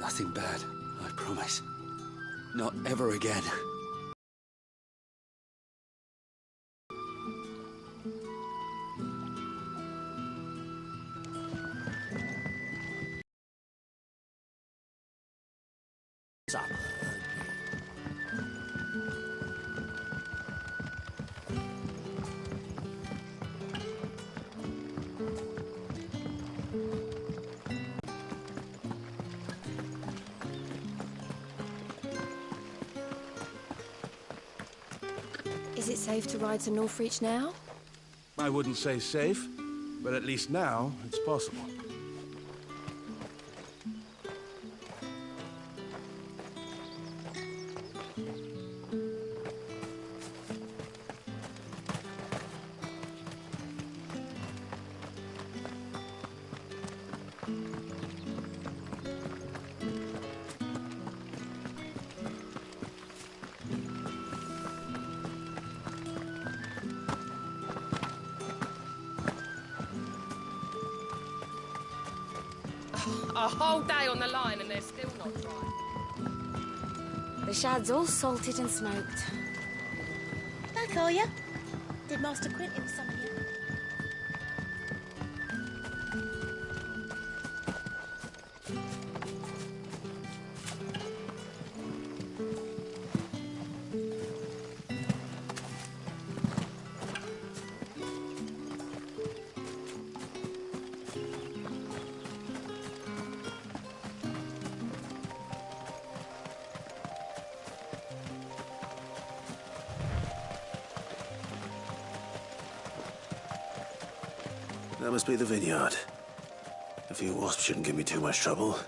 Nothing bad, I promise. Not ever again. Is it safe to ride to Northreach now? I wouldn't say safe, but at least now it's possible. A whole day on the line and they're still not dry. The shad's all salted and smoked. Back, are ya? Did Master Quentin summon you? That must be the vineyard. A few wasps shouldn't give me too much trouble.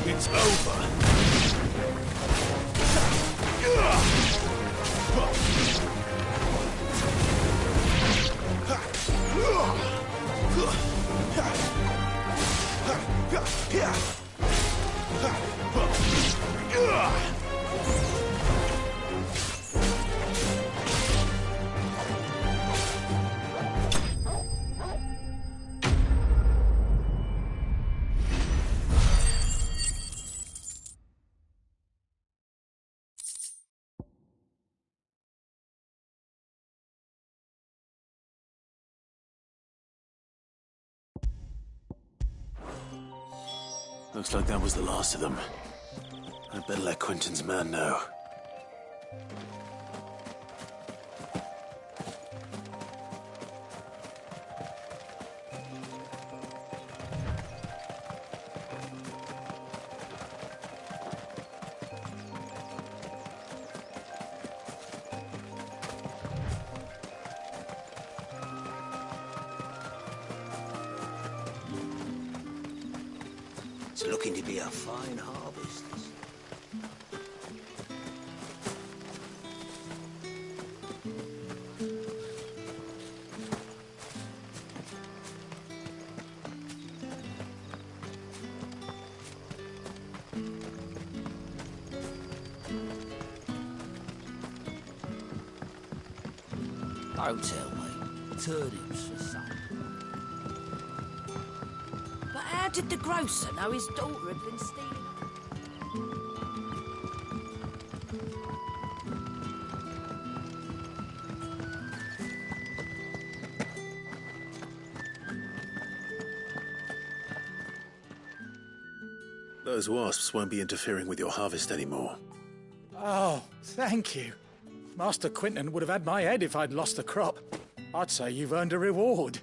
It's over. Looks like that was the last of them. I'd better let Quentin's man know. It's looking to be a fine harvest. Don't tell me. Turnips for sale. But how did the grocer know his daughter had been stealing? Those wasps won't be interfering with your harvest anymore. Oh, thank you. Master Quentin would have had my head if I'd lost the crop. I'd say you've earned a reward.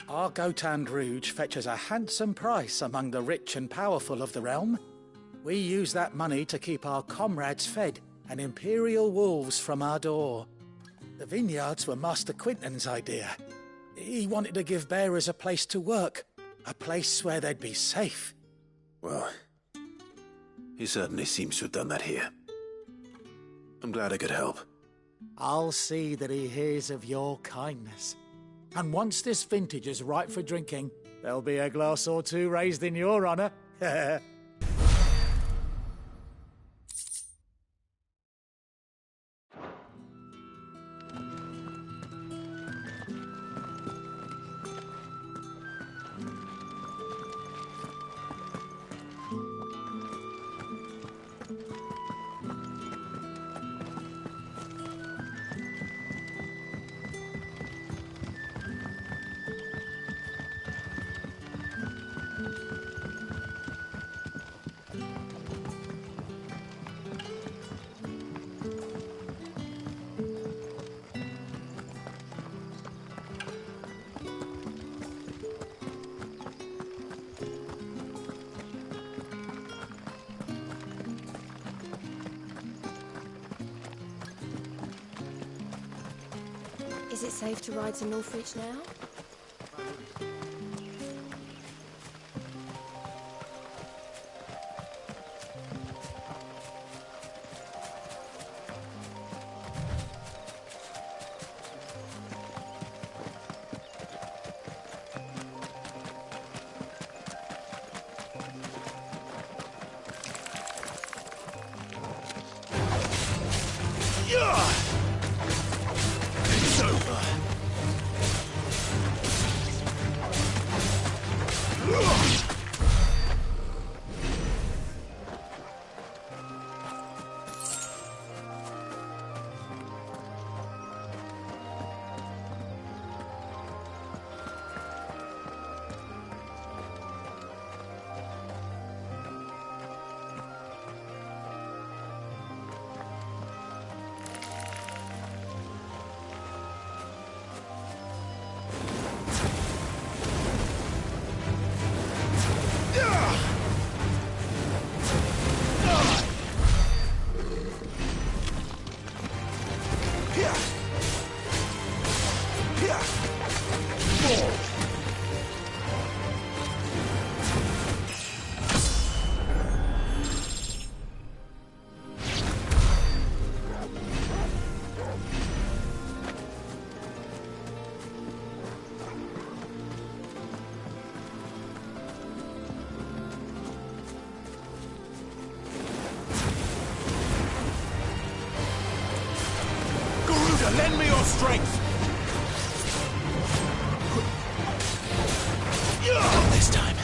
Our Gotand Rouge fetches a handsome price among the rich and powerful of the realm. We use that money to keep our comrades fed and imperial wolves from our door. The vineyards were Master Quentin's idea. He wanted to give bearers a place to work, a place where they'd be safe. Well, he certainly seems to have done that here. I'm glad I could help. I'll see that he hears of your kindness. And once this vintage is ripe for drinking, there'll be a glass or two raised in your honour. Is it safe to ride to Northreach now? It's over. Lend me your strength! Not this time.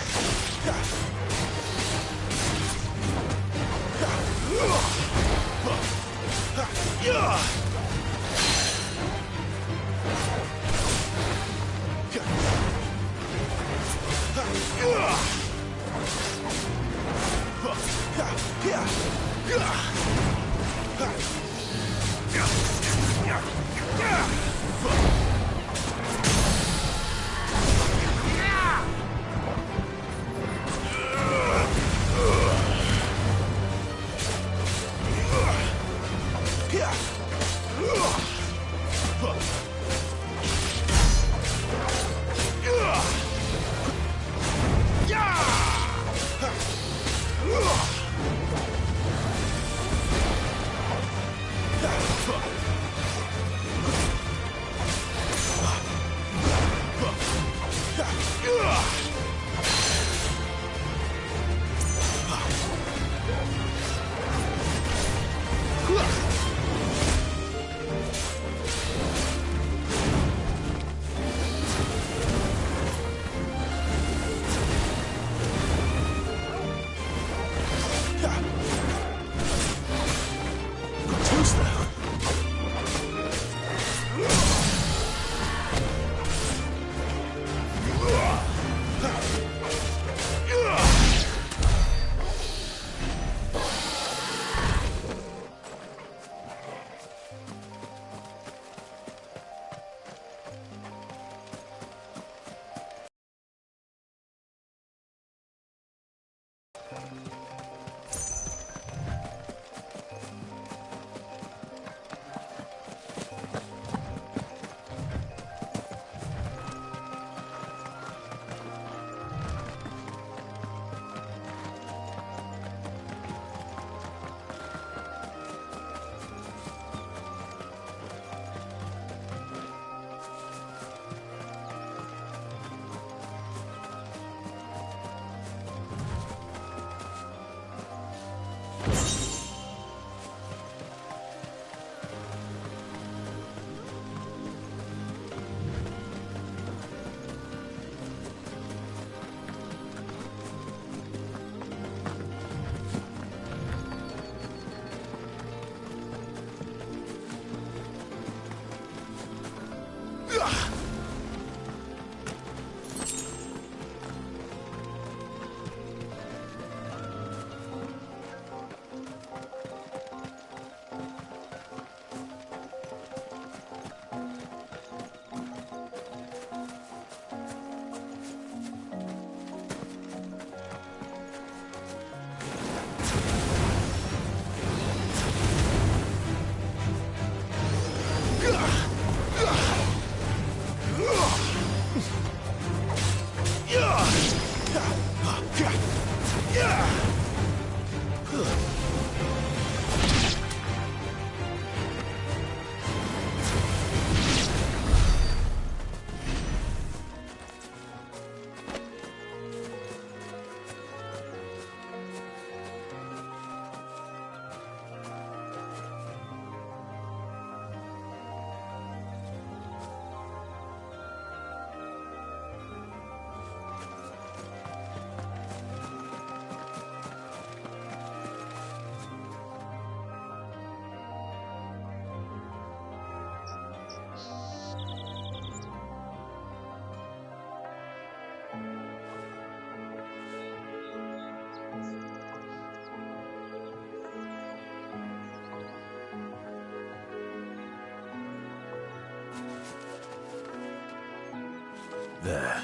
There.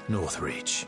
Northreach.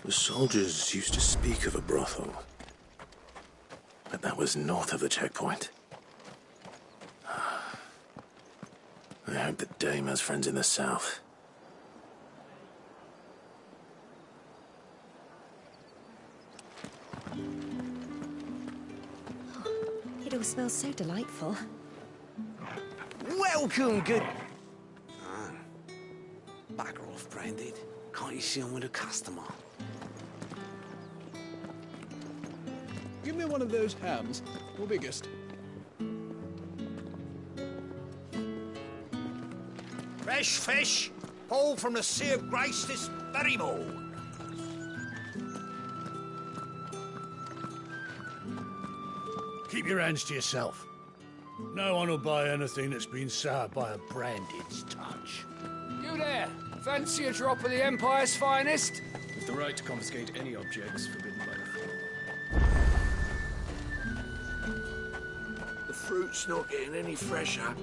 The soldiers used to speak of a brothel, but that was north of the checkpoint. I hope that Dame has friends in the south. It all smells so delightful. Welcome, good... Bugger off, Branded. Can't you see I'm with a customer? Give me one of those hams, or biggest. Fresh fish, hauled from the Sea of Grace this very morn. Keep your hands to yourself. No one will buy anything that's been soured by a Branded's touch. You there! Fancy a drop of the Empire's finest? With the right to confiscate any objects forbidden by the law. The fruit's not getting any fresher.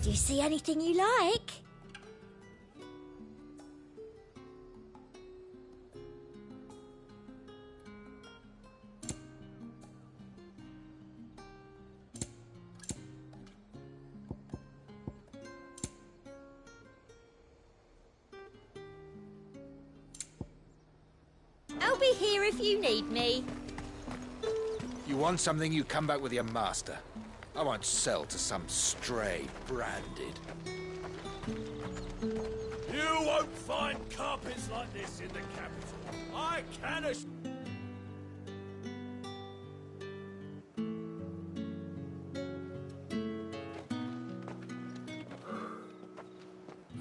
Do you see anything you like? I'll be here if you need me. You want something, you come back with your master. I won't sell to some stray Branded. You won't find carpets like this in the capital. I can assure...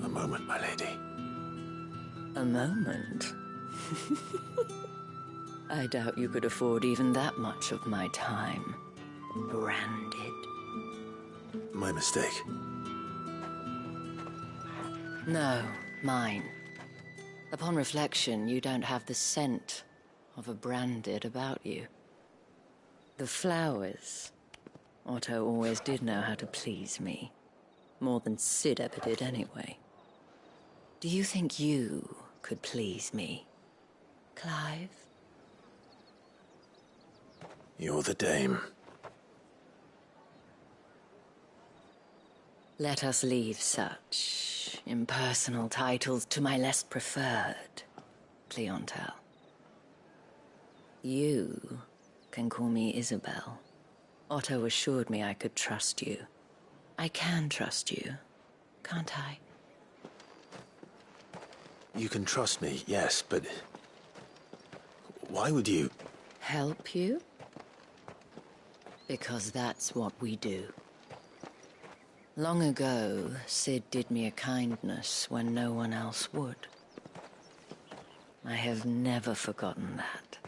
A moment, my lady. A moment? I doubt you could afford even that much of my time. Branded. My mistake. No, mine. Upon reflection, you don't have the scent of a Branded about you. The flowers. Otto always did know how to please me. More than Sid ever did, anyway. Do you think you could please me, Clive? You're the dame. Let us leave such impersonal titles to my less preferred clientele. You can call me Isabel. Otto assured me I could trust you. I can trust you, can't I? You can trust me, yes, but... why would you... Help you? Because that's what we do. Long ago, Sid did me a kindness when no one else would. I have never forgotten that.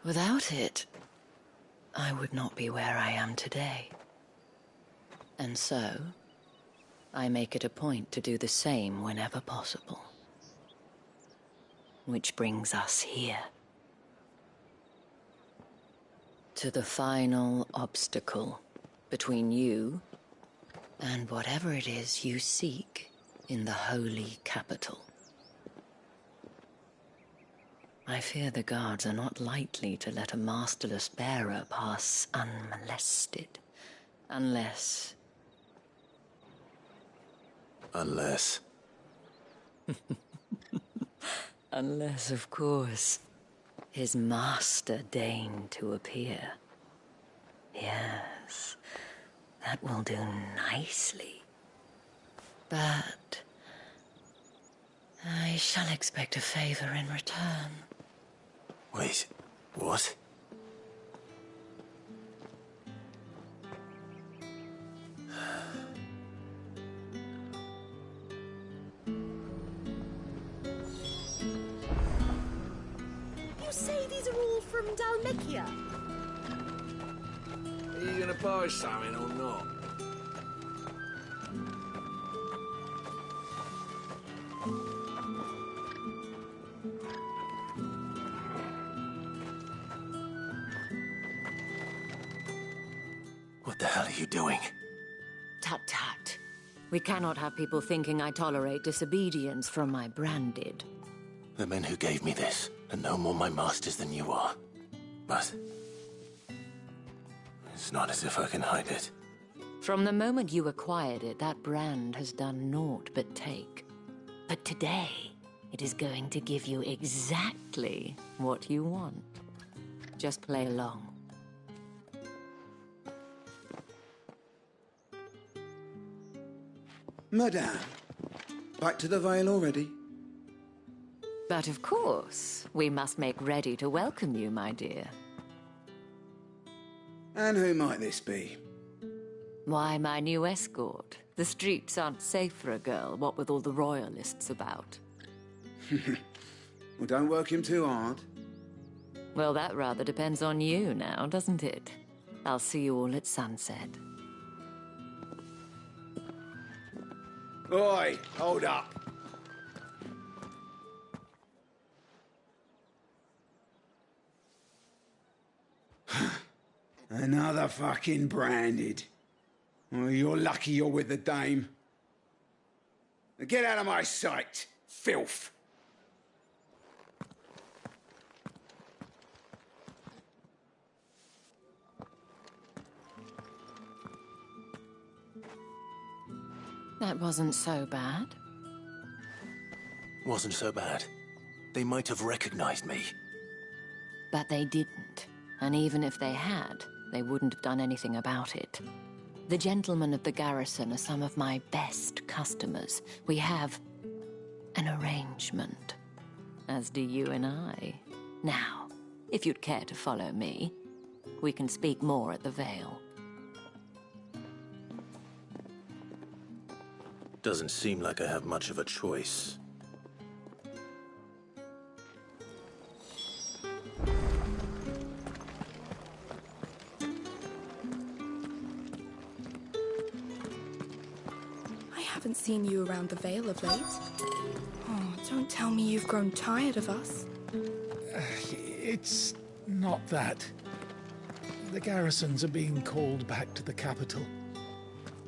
Without it, I would not be where I am today. And so, I make it a point to do the same whenever possible. Which brings us here. To the final obstacle between you and whatever it is you seek in the holy capital. I fear the guards are not likely to let a masterless bearer pass unmolested. Unless... Unless... Unless, of course, his master deigned to appear. Yes, that will do nicely. But... I shall expect a favor in return. Wait, what? You say these are all from Dhalmekia? Are you gonna buy something or not? What the hell are you doing? Tut-tut. We cannot have people thinking I tolerate disobedience from my branded. The men who gave me this are no more my masters than you are. But... it's not as if I can hide it. From the moment you acquired it, that brand has done naught but take. But today, it is going to give you exactly what you want. Just play along. Madame, back to the Vale already? But of course, we must make ready to welcome you, my dear. And who might this be? Why, my new escort. The streets aren't safe for a girl, what with all the royalists about. Well, don't work him too hard. Well, that rather depends on you now, doesn't it? I'll see you all at sunset. Oi, hold up. Another fucking branded. Oh, you're lucky you're with the dame. Now get out of my sight, filth. That wasn't so bad. Wasn't so bad. They might have recognized me. But they didn't. And even if they had, they wouldn't have done anything about it. The gentlemen of the garrison are some of my best customers. We have an arrangement, as do you and I. Now, if you'd care to follow me, we can speak more at the Vale. Doesn't seem like I have much of a choice. I haven't seen you around the Vale of late. Oh, don't tell me you've grown tired of us. It's not that. The garrisons are being called back to the capital.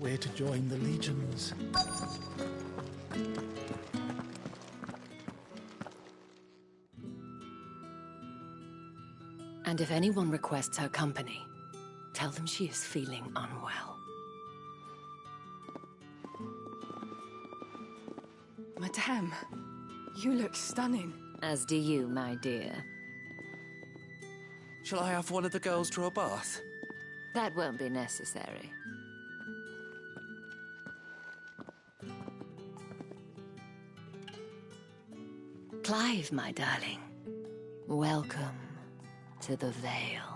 we're to join the legions. And if anyone requests her company, tell them she is feeling unwell. Madame, you look stunning. As do you, my dear. Shall I have one of the girls draw a bath? That won't be necessary. Clive, my darling. Welcome to the Vale.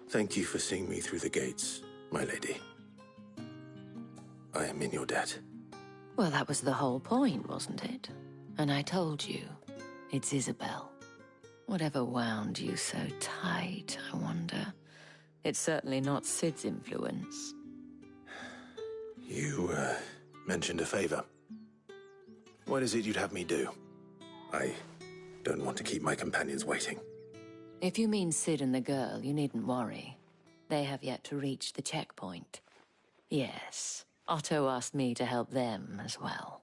Thank you for seeing me through the gates, my lady. I am in your debt. Well, that was the whole point, wasn't it? And I told you, it's Isabel. Whatever wound you so tight, I wonder. It's certainly not Sid's influence. You, mentioned a favor. What is it you'd have me do? I don't want to keep my companions waiting. If you mean Sid and the girl, you needn't worry. They have yet to reach the checkpoint. Yes, Otto asked me to help them as well.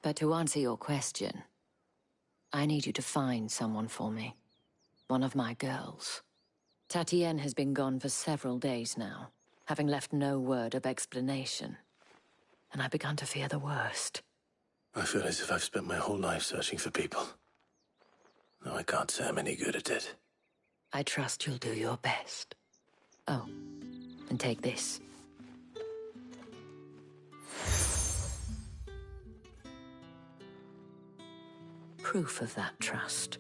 But to answer your question, I need you to find someone for me. One of my girls. Tatienne has been gone for several days now, having left no word of explanation. And I've begun to fear the worst. I feel as if I've spent my whole life searching for people. No, I can't say I'm any good at it. I trust you'll do your best. Oh, and take this. Proof of that trust.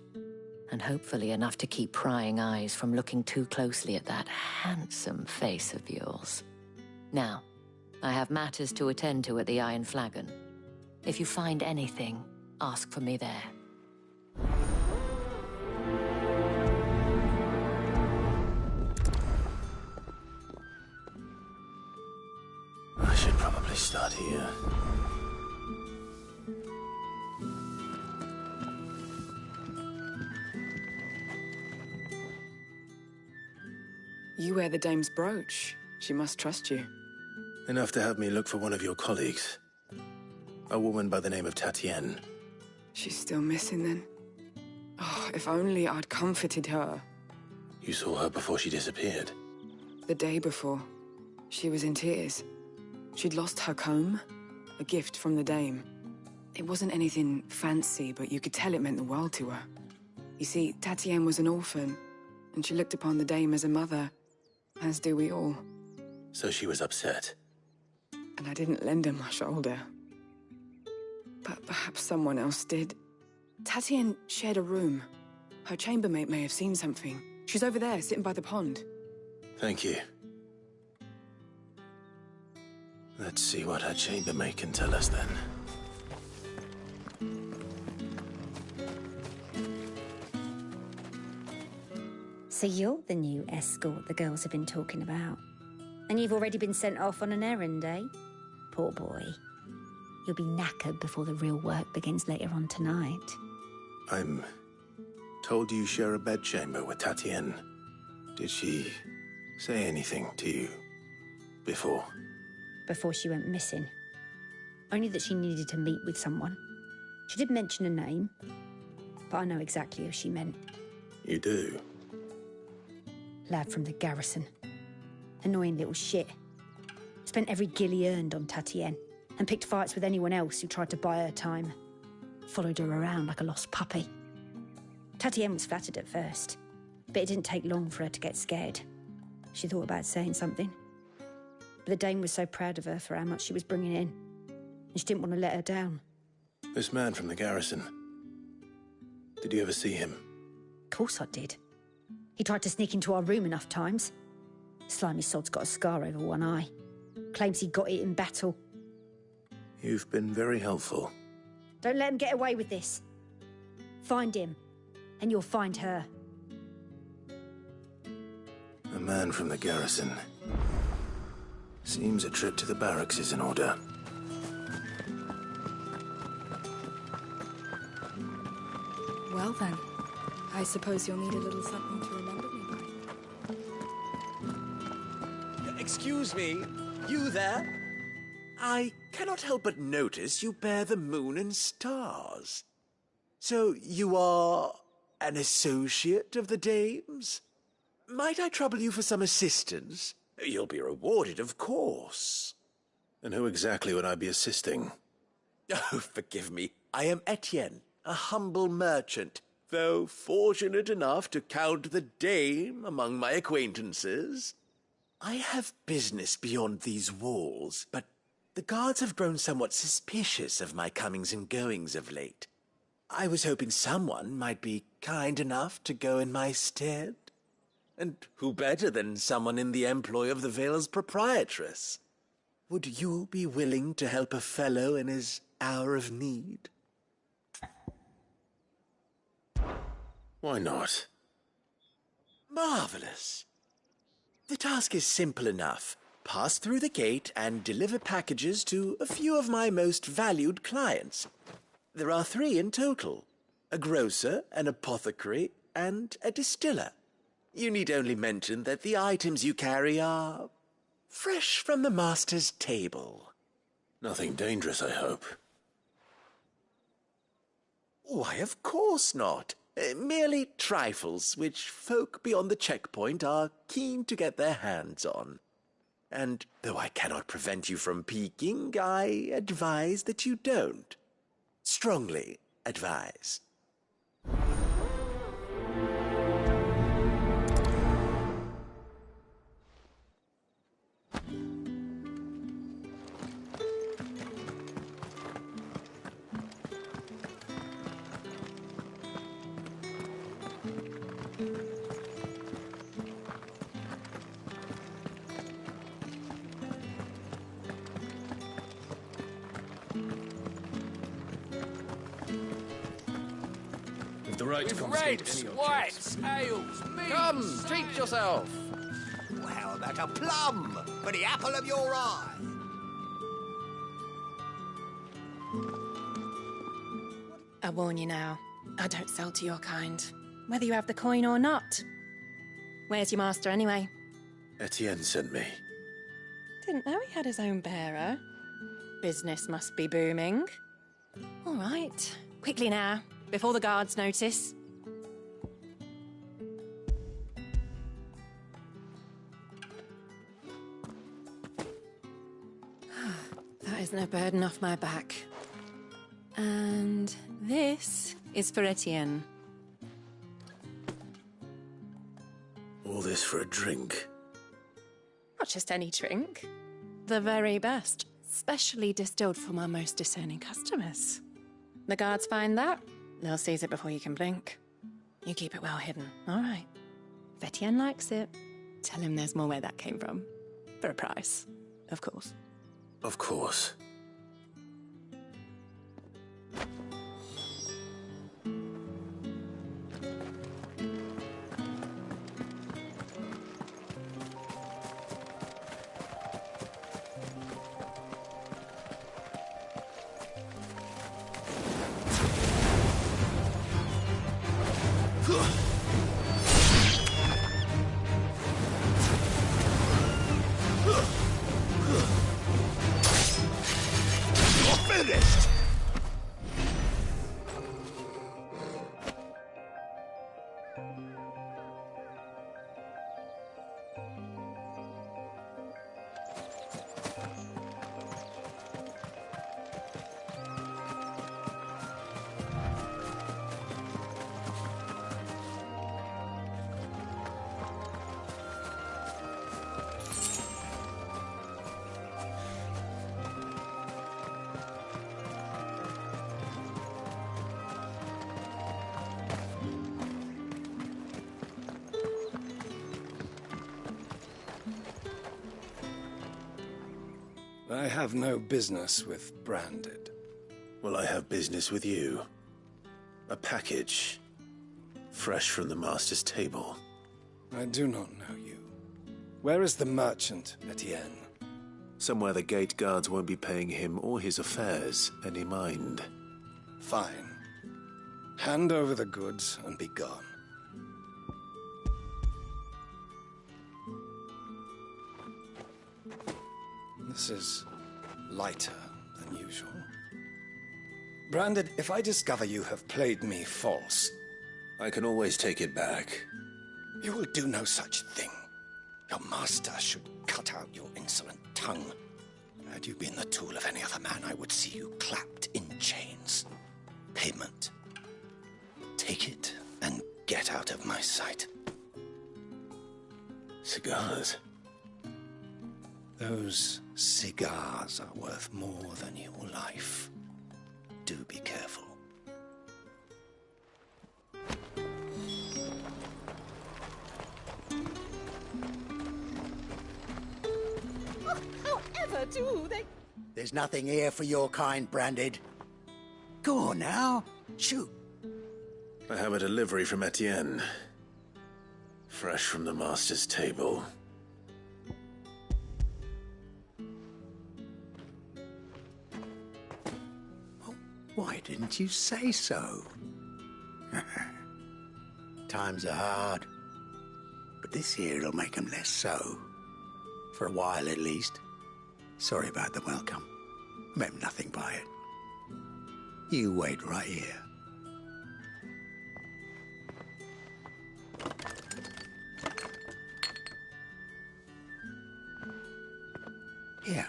And hopefully enough to keep prying eyes from looking too closely at that handsome face of yours. Now, I have matters to attend to at the Iron Flagon. If you find anything, ask for me there. I should probably start here. You wear the dame's brooch. She must trust you. Enough to have me look for one of your colleagues. A woman by the name of Tatienne. She's still missing then? Oh, if only I'd comforted her. You saw her before she disappeared. The day before. She was in tears. She'd lost her comb, a gift from the dame. It wasn't anything fancy, but you could tell it meant the world to her. You see, Tatienne was an orphan, and she looked upon the dame as a mother, as do we all. So she was upset. And I didn't lend her my shoulder. But perhaps someone else did. Tatienne shared a room. Her chambermaid may have seen something. She's over there, sitting by the pond. Thank you. Let's see what her chambermaid can tell us then. So you're the new escort the girls have been talking about. And you've already been sent off on an errand, eh? Poor boy. You'll be knackered before the real work begins later on tonight. I'm told you share a bedchamber with Tatienne. Did she say anything to you before? Before she went missing. Only that she needed to meet with someone. She did mention a name, but I know exactly who she meant. You do? Lad from the garrison. Annoying little shit. Spent every guil he earned on Tatienne, and picked fights with anyone else who tried to buy her time. Followed her around like a lost puppy. Tatienne was flattered at first, but it didn't take long for her to get scared. She thought about saying something. But the Dane was so proud of her for how much she was bringing in, and she didn't want to let her down. This man from the garrison. Did you ever see him? Of course I did. He tried to sneak into our room enough times. Slimy sod's got a scar over one eye. Claims he got it in battle. You've been very helpful. Don't let him get away with this. Find him, and you'll find her. A man from the garrison. Seems a trip to the barracks is in order. Well then, I suppose you'll need a little something to remember me by. Excuse me, you there? I cannot help but notice you bear the moon and stars. So you are an associate of the dame's? Might I trouble you for some assistance? You'll be rewarded, of course. And who exactly would I be assisting? Oh, forgive me. I am Etienne, a humble merchant, though fortunate enough to count the dame among my acquaintances. I have business beyond these walls, but the guards have grown somewhat suspicious of my comings and goings of late. I was hoping someone might be kind enough to go in my stead. And who better than someone in the employ of the Vale's proprietress? Would you be willing to help a fellow in his hour of need? Why not? Marvelous. The task is simple enough. Pass through the gate and deliver packages to a few of my most valued clients. There are 3 in total: a grocer, an apothecary, and a distiller. You need only mention that the items you carry are fresh from the master's table. Nothing dangerous, I hope. Why, of course not. Merely trifles which folk beyond the checkpoint are keen to get their hands on. And though I cannot prevent you from peeking, I advise that you don't. Strongly advise. The right to confiscate any objects. whites, ales, meats. Come, treat yourself. Well, how about a plum for the apple of your eye? I warn you now, I don't sell to your kind, whether you have the coin or not. Where's your master, anyway? Etienne sent me. Didn't know he had his own bearer. Business must be booming. All right, quickly now, before the guards notice. That is no burden off my back. And this is for Etienne. All this for a drink? Not just any drink. The very best, specially distilled for my most discerning customers. The guards find that, they'll seize it before you can blink. You keep it well hidden, all right? If Etienne likes it, tell him there's more where that came from. For a price, of course. Of course. I have no business with Branded. Well, I have business with you. A package. Fresh from the Master's table. I do not know you. Where is the merchant, Etienne? Somewhere the gate guards won't be paying him or his affairs any mind. Fine. Hand over the goods and be gone. This is lighter than usual. Branded, if I discover you have played me false... I can always take it back. You will do no such thing. Your master should cut out your insolent tongue. Had you been the tool of any other man, I would see you clapped in chains. Payment. Take it and get out of my sight. Cigars? Those cigars are worth more than your life. Do be careful. However do they... There's nothing here for your kind, Branded. Go on now. Shoot. I have a delivery from Etienne. Fresh from the Master's table. Why didn't you say so? Times are hard. But this here'll make 'em less so. For a while, at least. Sorry about the welcome. Meant nothing by it. You wait right here. Here.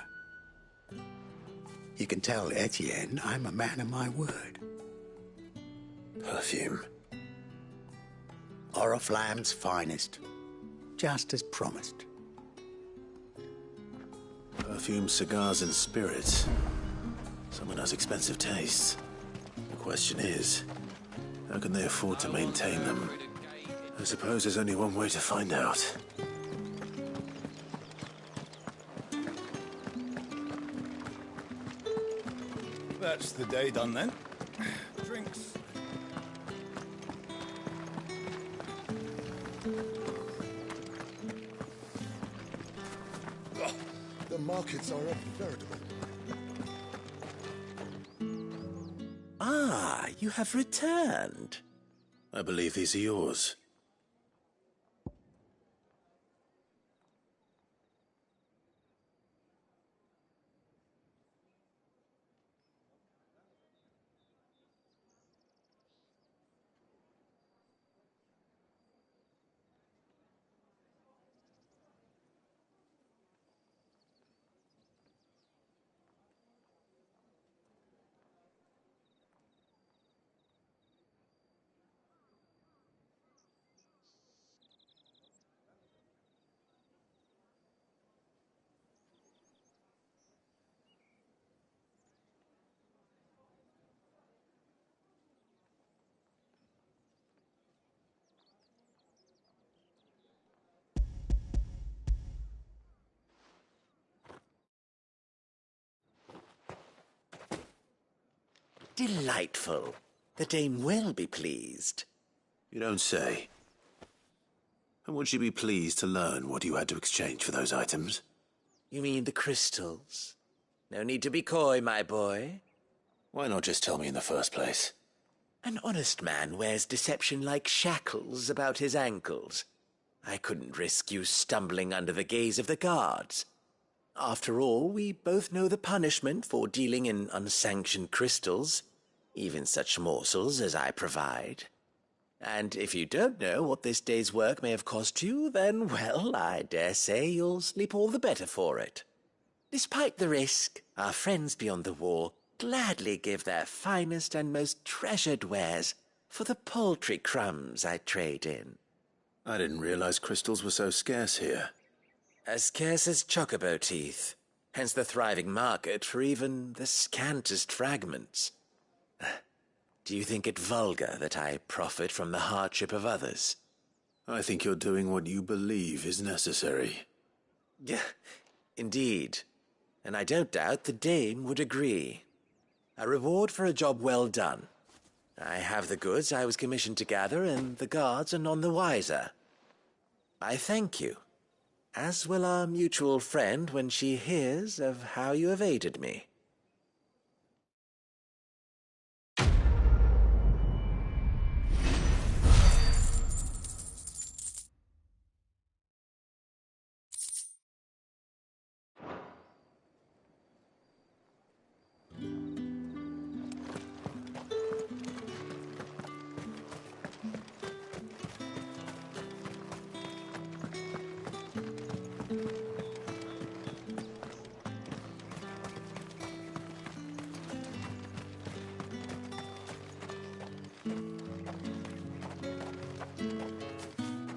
You can tell Etienne I'm a man of my word. Perfume. Oriflamme's finest. Just as promised. Perfume, cigars, and spirits. Someone has expensive tastes. The question is, how can they afford to maintain them? I suppose there's only one way to find out. That's the day done then. Drinks. The markets are a veritable... Ah, you have returned. I believe these are yours. Delightful. The dame will be pleased. You don't say. And would she be pleased to learn what you had to exchange for those items? You mean the crystals? No need to be coy, my boy. Why not just tell me in the first place? An honest man wears deception like shackles about his ankles. I couldn't risk you stumbling under the gaze of the guards. After all, we both know the punishment for dealing in unsanctioned crystals, even such morsels as I provide. And if you don't know what this day's work may have cost you, then, well, I dare say you'll sleep all the better for it. Despite the risk, our friends beyond the wall gladly give their finest and most treasured wares for the paltry crumbs I trade in. I didn't realize crystals were so scarce here. As scarce as chocobo teeth, hence the thriving market for even the scantest fragments. Do you think it vulgar that I profit from the hardship of others? I think you're doing what you believe is necessary. Yeah, indeed. and I don't doubt the Dame would agree. A reward for a job well done. I have the goods I was commissioned to gather, and the guards are none the wiser. I thank you, as will our mutual friend when she hears of how you have aided me.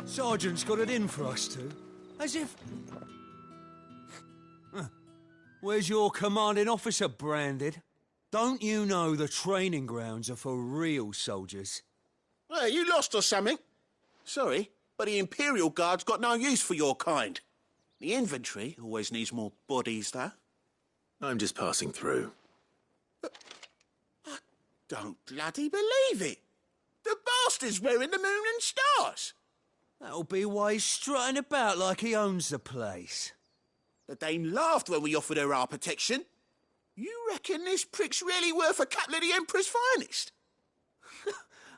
Sergeant's got it in for us two. As if... Where's your commanding officer branded? Don't you know the training grounds are for real soldiers? Hey, you lost or something? Sorry, but the Imperial Guard's got no use for your kind. The infantry always needs more bodies, though. I'm just passing through. I don't bloody believe it. The bastard's wearing the moon and stars. That'll be why he's strutting about like he owns the place. The Dame laughed when we offered her our protection. You reckon this prick's really worth a couple of the Emperor's finest?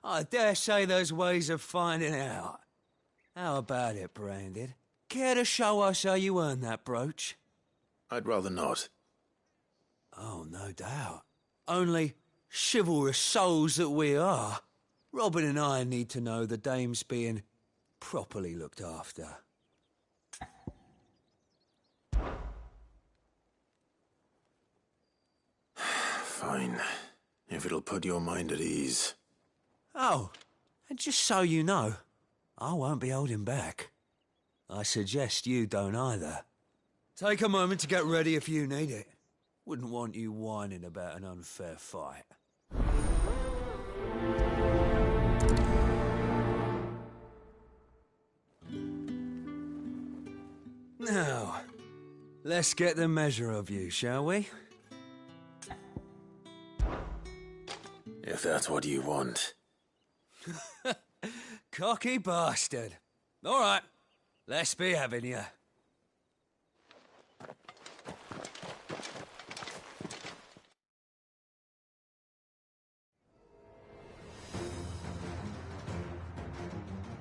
I dare say there's ways of finding out. How about it, Branded? Care to show us how you earned that brooch? I'd rather not. Oh, no doubt. Only, chivalrous souls that we are, Robin and I need to know the Dame's being properly looked after. Fine. If it'll put your mind at ease. Oh, and just so you know, I won't be holding back. I suggest you don't either. Take a moment to get ready if you need it. Wouldn't want you whining about an unfair fight. Now, let's get the measure of you, shall we? If that's what you want. Cocky bastard. All right, let's be having you.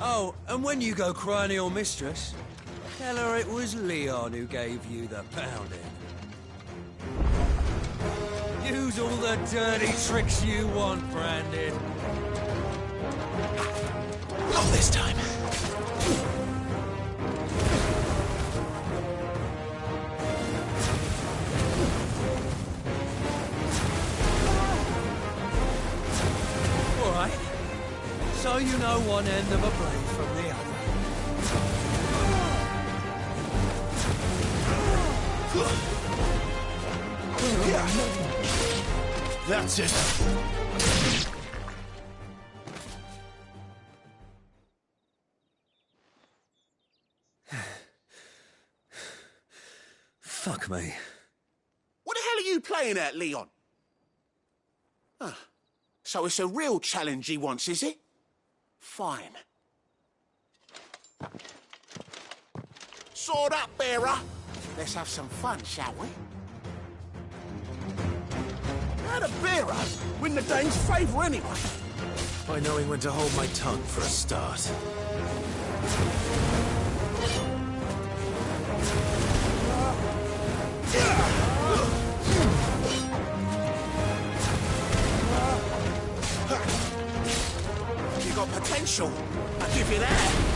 Oh, and when you go crying to your mistress, tell her it was Leon who gave you the pounding. Use all the dirty tricks you want, Branded. Not this time. All right. So you know one end of a blade from the other. That's it. Fuck me. What the hell are you playing at, Leon? So it's a real challenge he wants, is it? Fine. Sword up, bearer. Let's have some fun, shall we? How'd a bearer win the Dane's favour anyway? By knowing when to hold my tongue for a start. You got potential. I'll give you that.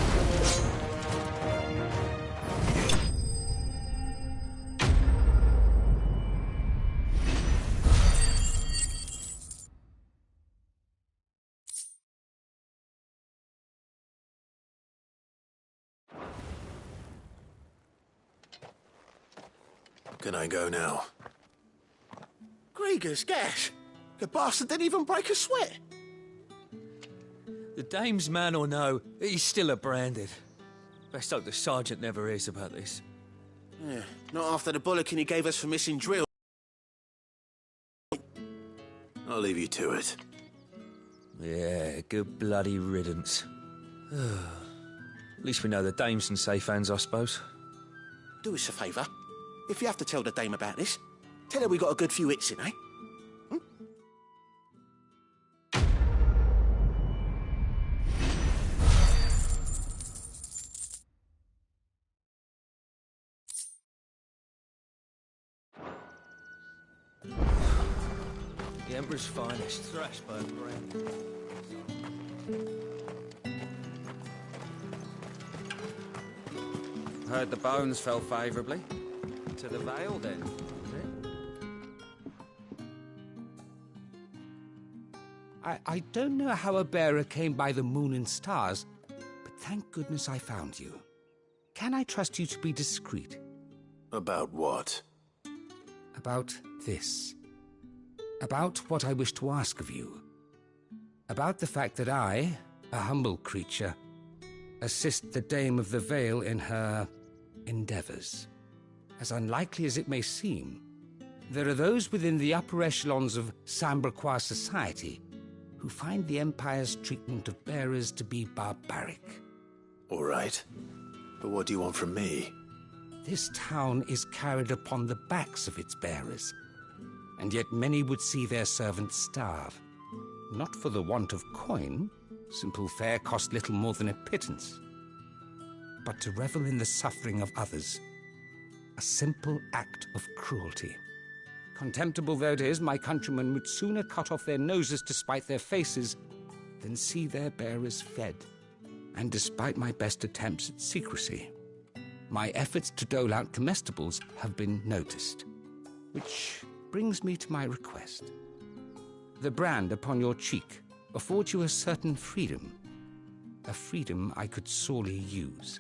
Can I go now? Grieger's gas. The bastard didn't even break a sweat. The Dame's man or no, he's still a Branded. Best hope the Sergeant never hears about this. Yeah, not after the bollocking he gave us for missing drill. I'll leave you to it. Yeah, good bloody riddance. At least we know the dame's in safe hands, I suppose. Do us a favour. If you have to tell the dame about this, tell her we got a good few hits in, eh? The Emperor's finest, thrashed by a brand. Heard the bones fell favourably. To the Vale, then, was it? I don't know how a bearer came by the moon and stars, but thank goodness I found you. Can I trust you to be discreet? About what? About this. About what I wish to ask of you. About the fact that I, a humble creature, assist the Dame of the Vale in her endeavors. As unlikely as it may seem, there are those within the upper echelons of Samberquois society who find the Empire's treatment of bearers to be barbaric. All right. But what do you want from me? This town is carried upon the backs of its bearers, and yet many would see their servants starve. Not for the want of coin, simple fare cost little more than a pittance, but to revel in the suffering of others, a simple act of cruelty. Contemptible though it is, my countrymen would sooner cut off their noses to spite their faces than see their bearers fed. And despite my best attempts at secrecy, my efforts to dole out comestibles have been noticed. Which brings me to my request. The brand upon your cheek affords you a certain freedom. A freedom I could sorely use.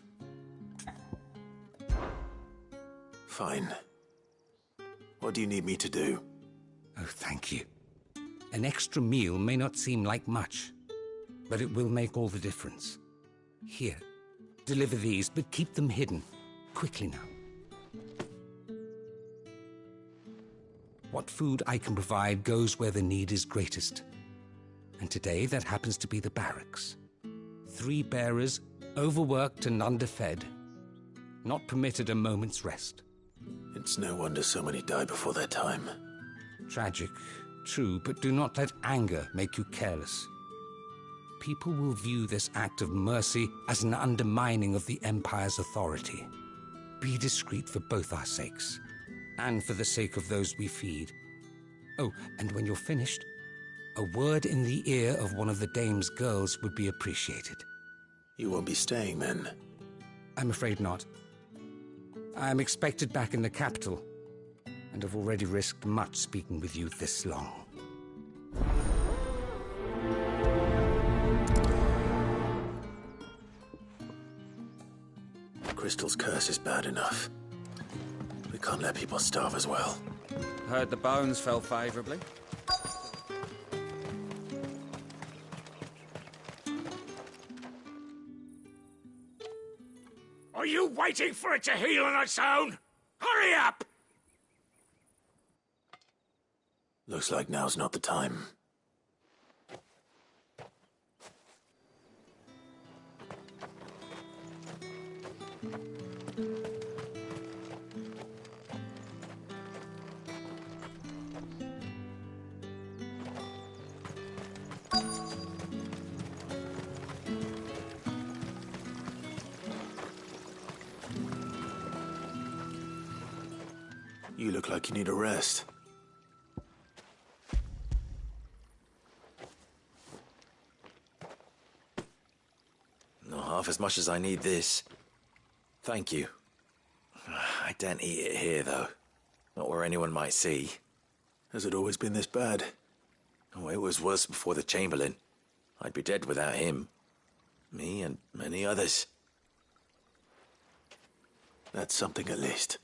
Fine. What do you need me to do? Oh, thank you. An extra meal may not seem like much, but it will make all the difference. Here, deliver these, but keep them hidden. Quickly now. What food I can provide goes where the need is greatest. And today, that happens to be the barracks. 3 bearers, overworked and underfed, not permitted a moment's rest. It's no wonder so many die before their time. Tragic, true, but do not let anger make you careless. People will view this act of mercy as an undermining of the Empire's authority. Be discreet for both our sakes, and for the sake of those we feed. Oh, and when you're finished, a word in the ear of one of the Dame's girls would be appreciated. You won't be staying, then? I'm afraid not. I'm expected back in the capital, and have already risked much speaking with you this long. Crystal's curse is bad enough. We can't let people starve as well. Heard the bones fell favourably. Are you waiting for it to heal on its own? Hurry up! Looks like now's not the time. You look like you need a rest. Not half as much as I need this. Thank you. I daren't eat it here, though. Not where anyone might see. Has it always been this bad? Oh, it was worse before the Chamberlain. I'd be dead without him. Me and many others. That's something at least.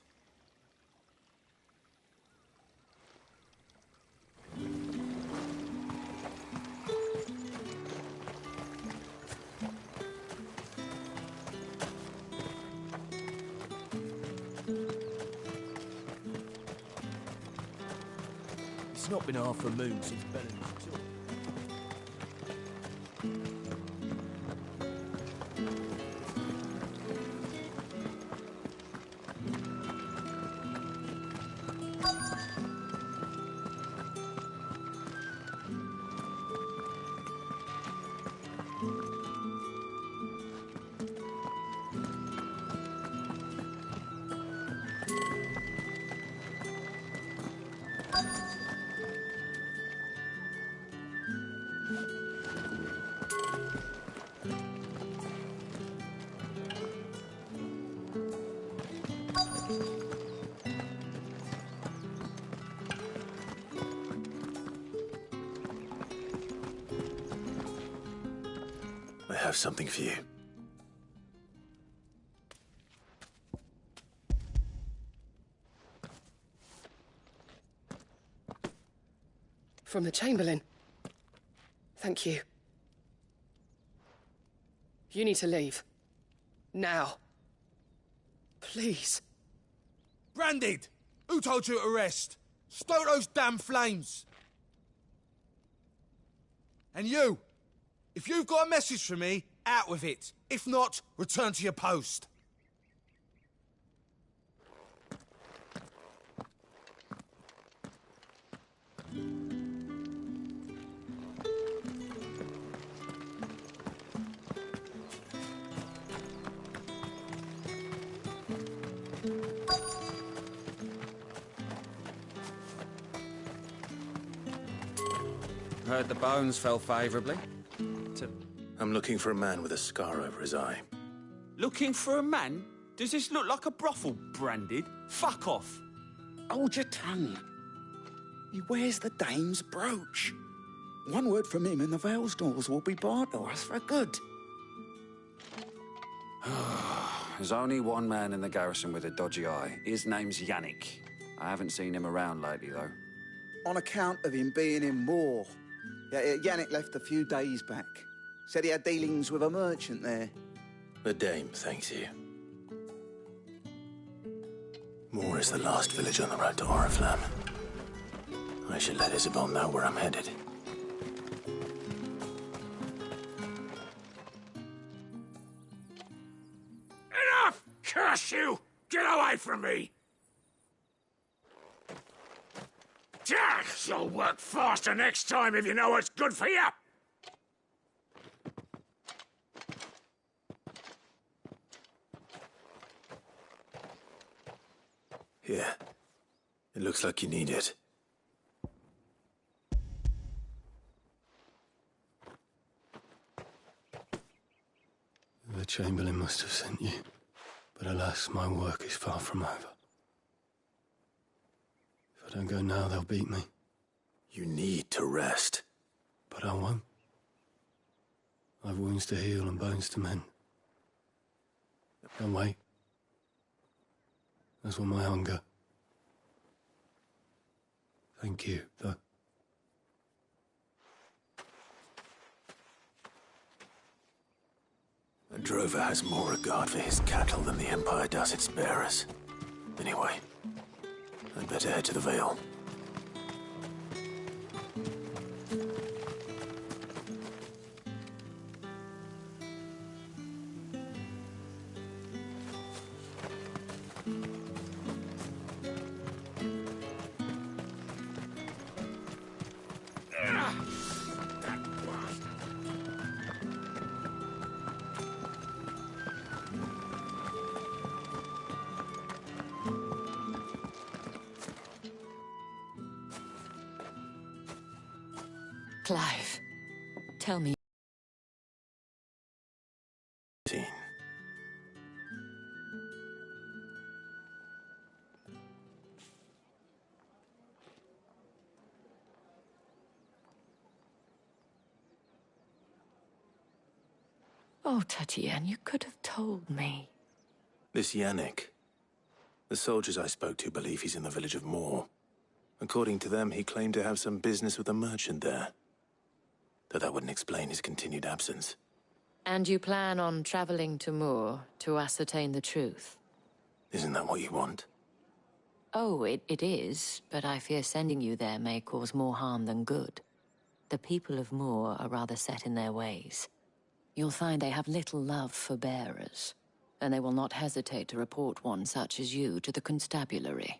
It's not been half a moon since Bellingham's tour. I have something for you. From the Chamberlain. Thank you. You need to leave. Now. Please. Branded! Who told you to rest? Stoke those damn flames! And you! If you've got a message for me, out with it. If not, return to your post. Heard the bones fell favourably. I'm looking for a man with a scar over his eye. Looking for a man? Does this look like a brothel, Branded? Fuck off. Hold your tongue. He wears the dame's brooch. One word from him and the Vale's doors will be barred to us for good. There's only one man in the garrison with a dodgy eye. His name's Yannick. I haven't seen him around lately, though. On account of him being in war. Yannick left a few days back. Said he had dealings with a merchant there. The dame thanks you. Moor is the last village on the road to Oriflamme. I should let Isabel know where I'm headed. Enough! Curse you! Get away from me! You'll work faster next time if you know what's good for you! Here. It looks like you need it. The Chamberlain must have sent you, but alas, my work is far from over. If I don't go now, they'll beat me. You need to rest. But I won't. I've wounds to heal and bones to mend. Don't wait. That's what my hunger. Thank you, though. A drover has more regard for his cattle than the Empire does its bearers. Anyway, I'd better head to the Vale. Clive, tell me. Oh, Tatienne, you could have told me. This Yannick. The soldiers I spoke to believe he's in the village of Moor. According to them, he claimed to have some business with a merchant there. Though that wouldn't explain his continued absence. And you plan on traveling to Moor to ascertain the truth? Isn't that what you want? Oh, it is, but I fear sending you there may cause more harm than good. The people of Moor are rather set in their ways. You'll find they have little love for bearers, and they will not hesitate to report one such as you to the constabulary.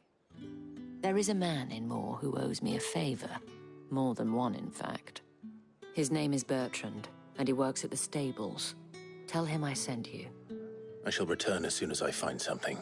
There is a man in Moor who owes me a favor. More than one, in fact. His name is Bertrand, and he works at the stables. Tell him I sent you. I shall return as soon as I find something.